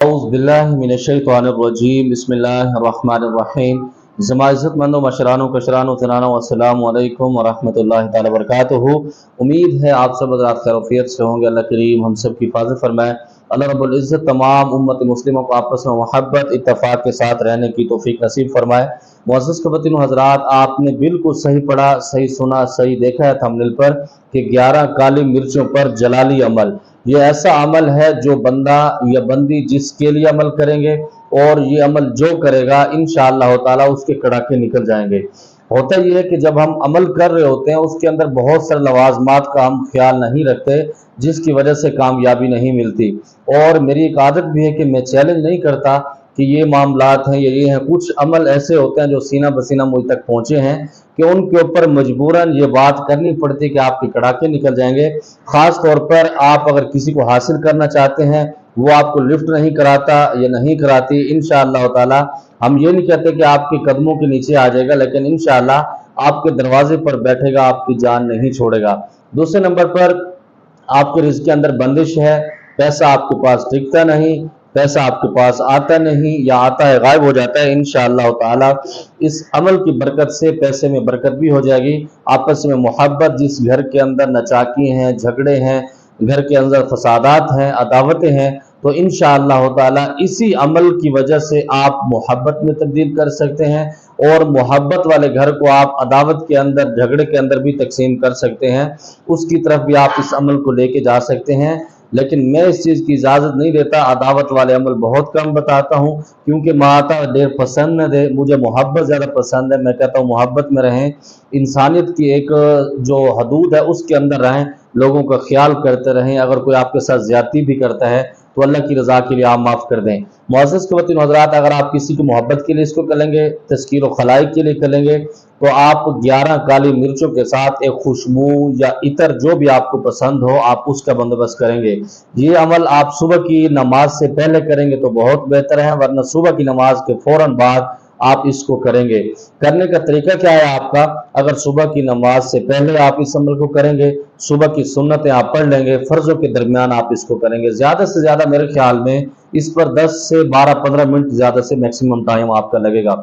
اعوذ باللہ من الشیطان الرجیم بسم اللہ الرحمن الرحیم عزت مندوں مشرانوں کشرانوں زنانوں السلام علیکم ورحمۃ اللہ تعالی وبرکاتہ۔ امید ہے آپ سب حضرات خیر وفیت سے ہوں گے۔ اللہ کریم ہم سب کی حفاظت فرمائے۔ اللہ رب العزت تمام امت مسلموں کو آپس میں محبت اتفاق کے ساتھ رہنے کی توفیق نصیب فرمائے۔ معزز خواتین و حضرات، آپ نے بالکل صحیح پڑھا، صحیح سنا، صحیح دیکھا ہے تھمبنیل پر کہ 11 کالی مرچوں پر جلالی عمل، یہ ایسا عمل ہے جو بندہ یا بندی جس کے لیے عمل کریں گے اور یہ عمل جو کرے گا انشاءاللہ تعالی اس کے کڑاکے نکل جائیں گے۔ ہوتا یہ ہے کہ جب ہم عمل کر رہے ہوتے ہیں اس کے اندر بہت سارے لوازمات کا ہم خیال نہیں رکھتے جس کی وجہ سے کامیابی نہیں ملتی، اور میری ایک عادت بھی ہے کہ میں چیلنج نہیں کرتا کہ یہ معاملات ہیں یا یہ ہیں۔ کچھ عمل ایسے ہوتے ہیں جو سینہ بسینہ مجھ تک پہنچے ہیں کہ ان کے اوپر مجبوراً یہ بات کرنی پڑتی کہ آپ کے کڑاکے نکل جائیں گے۔ خاص طور پر آپ اگر کسی کو حاصل کرنا چاہتے ہیں، وہ آپ کو لفٹ نہیں کراتا یا نہیں کراتی، انشاءاللہ تعالی ہم یہ نہیں کہتے کہ آپ کے قدموں کے نیچے آ جائے گا، لیکن انشاءاللہ آپ کے دروازے پر بیٹھے گا، آپ کی جان نہیں چھوڑے گا۔ دوسرے نمبر پر آپ کے رزق کے اندر بندش ہے، پیسہ آپ کے پاس ٹکتا نہیں، پیسہ آپ کے پاس آتا نہیں یا آتا ہے غائب ہو جاتا ہے۔ انشاءاللہ تعالی اس عمل کی برکت سے پیسے میں برکت بھی ہو جائے گی، آپس میں محبت، جس گھر کے اندر نچاکی ہیں، جھگڑے ہیں، گھر کے اندر فسادات ہیں، عداوتیں ہیں، تو انشاءاللہ تعالی اسی عمل کی وجہ سے آپ محبت میں تبدیل کر سکتے ہیں، اور محبت والے گھر کو آپ عداوت کے اندر، جھگڑے کے اندر بھی تقسیم کر سکتے ہیں، اس کی طرف بھی آپ اس عمل کو لے کے جا سکتے ہیں۔ لیکن میں اس چیز کی اجازت نہیں دیتا، عداوت والے عمل بہت کم بتاتا ہوں، کیونکہ ماتا دیر پسند ہے، مجھے محبت زیادہ پسند ہے۔ میں کہتا ہوں محبت میں رہیں، انسانیت کی ایک جو حدود ہے اس کے اندر رہیں، لوگوں کا خیال کرتے رہیں۔ اگر کوئی آپ کے ساتھ زیادتی بھی کرتا ہے تو اللہ کی رضا کے لیے آپ معاف کر دیں۔ معزز خواتین و حضرات، اگر آپ کسی کی محبت کے لیے اس کو کریں گے، تذکیر و خلائق کے لیے کریں گے، تو آپ 11 کالی مرچوں کے ساتھ ایک خوشبو یا عطر جو بھی آپ کو پسند ہو آپ اس کا بندوبست کریں گے۔ یہ عمل آپ صبح کی نماز سے پہلے کریں گے تو بہت بہتر ہے، ورنہ صبح کی نماز کے فوراً بعد آپ اس کو کریں گے۔ کرنے کا طریقہ کیا ہے آپ کا؟ اگر صبح کی نماز سے پہلے آپ اس عمل کو کریں گے، صبح کی سنتیں آپ پڑھ لیں گے، فرضوں کے درمیان آپ اس کو کریں گے، زیادہ سے زیادہ میرے خیال میں اس پر 10 سے 12-15 منٹ زیادہ سے میکسیمم ٹائم آپ کا لگے گا۔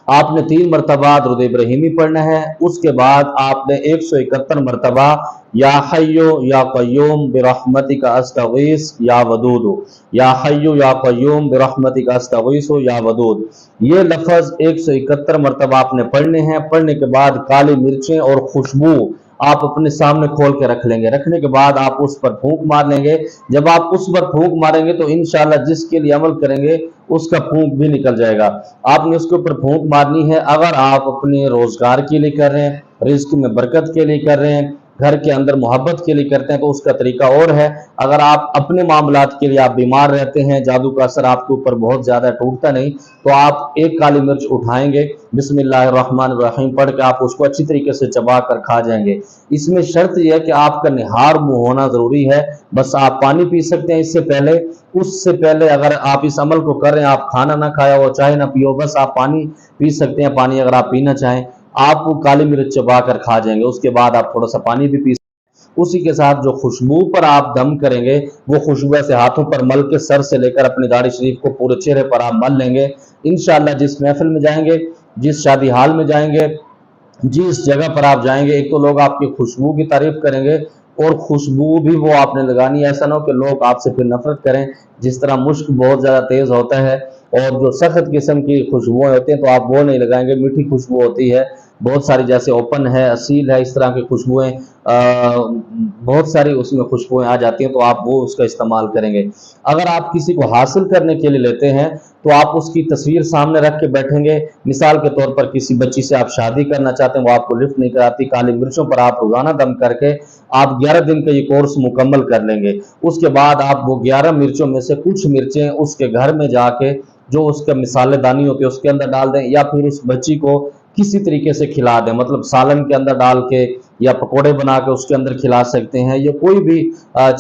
آپ نے 3 مرتبہ درود ابراہیمی پڑھنا ہے، اس کے بعد آپ نے 171 مرتبہ یا حیو یا قیوم برحمتک استغیث یا ودود، یا حیو یا قیوم برحمتک استغیث یا ودود، یہ لفظ 171 مرتبہ آپ نے پڑھنے ہیں۔ پڑھنے کے بعد کالی مرچیں اور خوشبو آپ اپنے سامنے کھول کے رکھ لیں گے۔ رکھنے کے بعد آپ اس پر پھونک مار لیں گے۔ جب آپ اس پر پھونک ماریں گے تو انشاءاللہ جس کے لیے عمل کریں گے اس کا پھونک بھی نکل جائے گا۔ آپ نے اس کے اوپر پھونک مارنی ہے۔ اگر آپ اپنے روزگار کے لیے کر رہے ہیں، رزق میں برکت کے لیے کر رہے ہیں، گھر کے اندر محبت کے لیے کرتے ہیں تو اس کا طریقہ اور ہے۔ اگر آپ اپنے معاملات کے لیے آپ بیمار رہتے ہیں، جادو کا اثر آپ کے اوپر بہت زیادہ ٹوٹتا نہیں، تو آپ 1 کالی مرچ اٹھائیں گے، بسم اللہ الرحمن الرحیم پڑھ کے آپ اس کو اچھی طریقے سے چبا کر کھا جائیں گے۔ اس میں شرط یہ ہے کہ آپ کا نہار منہ ہونا ضروری ہے، بس آپ پانی پی سکتے ہیں اس سے پہلے اگر آپ اس عمل کو کر رہے ہیں، آپ کھانا نہ کھایا ہو، چائے نہ پیو، بس آپ پانی پی سکتے ہیں۔ پانی اگر آپ پینا چاہیں، آپ وہ کالی مرچ چبا کر کھا جائیں گے، اس کے بعد آپ تھوڑا سا پانی بھی پی سکتے ہیں۔ اسی کے ساتھ جو خوشبو پر آپ دم کریں گے، وہ خوشبو سے ہاتھوں پر مل کے سر سے لے کر اپنی داڑھی شریف کو پورے چہرے پر آپ مل لیں گے۔ انشاءاللہ جس محفل میں جائیں گے، جس شادی حال میں جائیں گے، جس جگہ پر آپ جائیں گے، ایک تو لوگ آپ کی خوشبو کی تعریف کریں گے، اور خوشبو بھی وہ آپ نے لگانی ہے، ایسا نہ ہو کہ لوگ آپ سے پھر نفرت کریں۔ جس طرح مشک بہت زیادہ تیز ہوتا ہے اور جو سخت قسم کی خوشبوئیں ہوتی ہیں تو آپ وہ نہیں لگائیں گے، میٹھی خوشبو ہوتی ہے بہت ساری، جیسے اوپن ہے، اصیل ہے، اس طرح کی خوشبوئیں بہت ساری اس میں خوشبوئیں آ جاتی ہیں، تو آپ وہ اس کا استعمال کریں گے۔ اگر آپ کسی کو حاصل کرنے کے لیے لیتے ہیں تو آپ اس کی تصویر سامنے رکھ کے بیٹھیں گے۔ مثال کے طور پر کسی بچی سے آپ شادی کرنا چاہتے ہیں، وہ آپ کو لفٹ نہیں کراتی، کالی مرچوں پر آپ روزانہ دم کر کے آپ 11 دن کا یہ کورس مکمل کر لیں گے۔ اس کے بعد آپ وہ 11 مرچوں میں سے کچھ مرچیں اس کے گھر میں جا کے جو اس کا مسالے دانی ہوتی ہے اس کے اندر ڈال دیں، یا پھر اس بچی کو کسی طریقے سے کھلا دیں، مطلب سالن کے اندر ڈال کے یا پکوڑے بنا کے اس کے اندر کھلا سکتے ہیں، یا کوئی بھی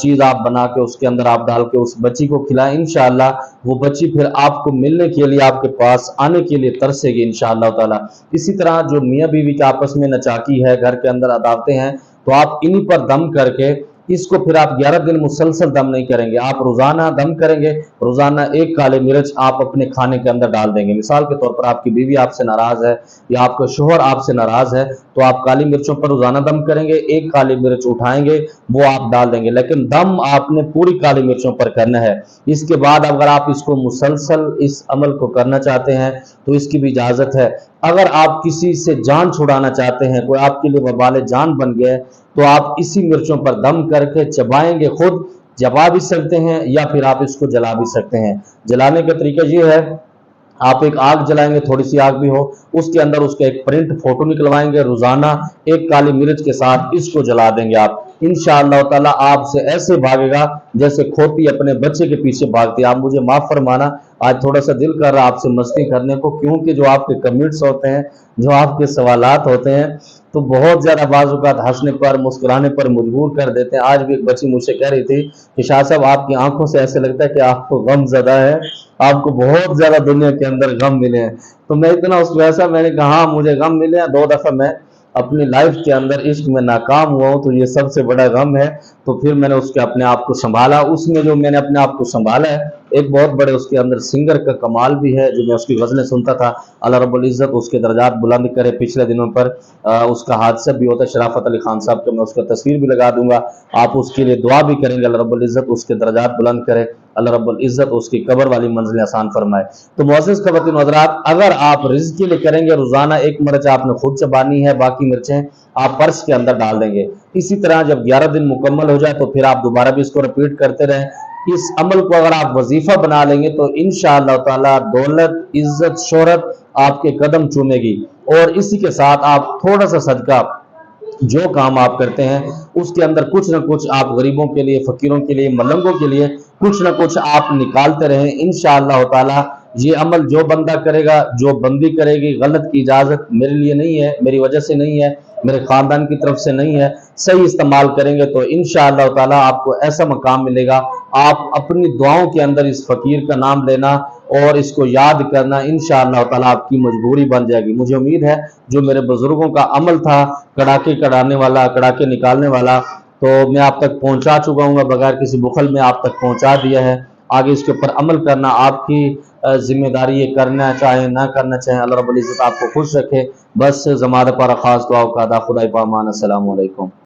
چیز آپ بنا کے اس کے اندر آپ ڈال کے اس بچی کو کھلائیں۔ انشاءاللہ وہ بچی پھر آپ کو ملنے کے لیے، آپ کے پاس آنے کے لیے ترسے گی انشاءاللہ تعالی۔ اسی طرح جو میاں بیوی کے آپس میں نچاکی ہے، گھر کے اندر عداوتیں ہیں، تو آپ انہی پر دم کر کے اس کو پھر آپ 11 دن مسلسل دم نہیں کریں گے، آپ روزانہ دم کریں گے، روزانہ ایک کالی مرچ آپ اپنے کھانے کے اندر ڈال دیں گے۔ مثال کے طور پر آپ کی بیوی آپ سے ناراض ہے یا آپ کا شوہر آپ سے ناراض ہے تو آپ کالی مرچوں پر روزانہ دم کریں گے، ایک کالی مرچ اٹھائیں گے وہ آپ ڈال دیں گے، لیکن دم آپ نے پوری کالی مرچوں پر کرنا ہے۔ اس کے بعد اگر آپ اس کو مسلسل اس عمل کو کرنا چاہتے ہیں تو اس کی بھی اجازت ہے۔ اگر آپ کسی سے جان چھڑانا چاہتے ہیں، کوئی آپ کے لیے وبال جان بن گیا ہے، تو آپ اسی مرچوں پر دم کر کے چبائیں گے، خود چبا بھی سکتے ہیں یا پھر آپ اس کو جلا بھی سکتے ہیں۔ جلانے کا طریقہ یہ ہے، آپ ایک آگ جلائیں گے، تھوڑی سی آگ بھی ہو، اس کے اندر اس کا ایک پرنٹ فوٹو نکلوائیں گے، روزانہ ایک کالی مرچ کے ساتھ اس کو جلا دیں گے آپ، انشاءاللہ تعالیٰ آپ سے ایسے بھاگے گا جیسے کھوتی اپنے بچے کے پیچھے بھاگتی ہے۔ آپ مجھے معاف فرمانا، آج تھوڑا سا دل کر رہا آپ سے مستی کرنے کو، کیونکہ جو آپ کے کمنٹس ہوتے ہیں، جو آپ کے سوالات ہوتے ہیں، تو بہت زیادہ بعض اوقات ہنسنے پر مسکرانے پر مجبور کر دیتے ہیں۔ آج بھی ایک بچی مجھ سے کہہ رہی تھی کہ شاہ صاحب آپ کی آنکھوں سے ایسے لگتا ہے کہ آپ کو غم زدہ ہے، آپ کو بہت زیادہ دنیا کے اندر غم ملے ہیں۔ تو میں اتنا اس ویسا میں نے کہا ہاں مجھے غم ملے ہیں، 2 دفعہ میں اپنی لائف کے اندر عشق میں ناکام ہوا ہوں، تو یہ سب سے بڑا غم ہے۔ تو پھر میں نے اس کے اپنے آپ کو سنبھالا، اس میں جو میں نے اپنے آپ کو سنبھالا ہے، ایک بہت بڑے اس کے اندر سنگر کا کمال بھی ہے، جو میں اس کی غزلیں سنتا تھا۔ اللہ رب العزت اس کے درجات بلند کرے۔ پچھلے دنوں پر اس کا حادثہ بھی ہوتا ہے شرافت علی خان صاحب کا، میں اس کا تصویر بھی لگا دوں گا، آپ اس کے لیے دعا بھی کریں گے، اللہ رب العزت اس کے درجات بلند کرے، اللہ رب العزت اس کی قبر والی منزلیں آسان فرمائے۔ تو معزز خواتین و حضرات، اگر آپ رزق کے لیے کریں گے، روزانہ ایک مرچ آپ نے خود چبانی ہے، باقی مرچیں آپ فرش کے اندر ڈال دیں گے۔ اسی طرح جب 11 دن مکمل ہو جائے تو پھر آپ دوبارہ بھی اس کو رپیٹ کرتے رہیں۔ اس عمل کو اگر آپ وظیفہ بنا لیں گے تو انشاءاللہ تعالی دولت، عزت، شہرت آپ کے قدم چومے گی۔ اور اسی کے ساتھ آپ تھوڑا سا صدقہ، جو کام آپ کرتے ہیں اس کے اندر کچھ نہ کچھ آپ غریبوں کے لیے، فقیروں کے لیے، ملنگوں کے لیے کچھ نہ کچھ آپ نکالتے رہیں۔ انشاءاللہ تعالی یہ عمل جو بندہ کرے گا، جو بندی کرے گی، غلط کی اجازت میرے لیے نہیں ہے، میری وجہ سے نہیں ہے، میرے خاندان کی طرف سے نہیں ہے، صحیح استعمال کریں گے تو انشاءاللہ تعالی آپ کو ایسا مقام ملے گا۔ آپ اپنی دعاؤں کے اندر اس فقیر کا نام لینا اور اس کو یاد کرنا، انشاءاللہ تعالی آپ کی مجبوری بن جائے گی۔ مجھے امید ہے جو میرے بزرگوں کا عمل تھا، کڑاکے کڑانے والا، کڑاکے نکالنے والا، تو میں آپ تک پہنچا چکا ہوں گا، بغیر کسی بخل میں آپ تک پہنچا دیا ہے۔ آگے اس کے اوپر عمل کرنا آپ کی ذمہ داری ہے، کرنا چاہیں نہ کرنا چاہیں، اللہ رب العزت آپ کو خوش رکھے۔ بس زمانہ پر خاص دعا کا خدا پامان۔ السلام علیکم۔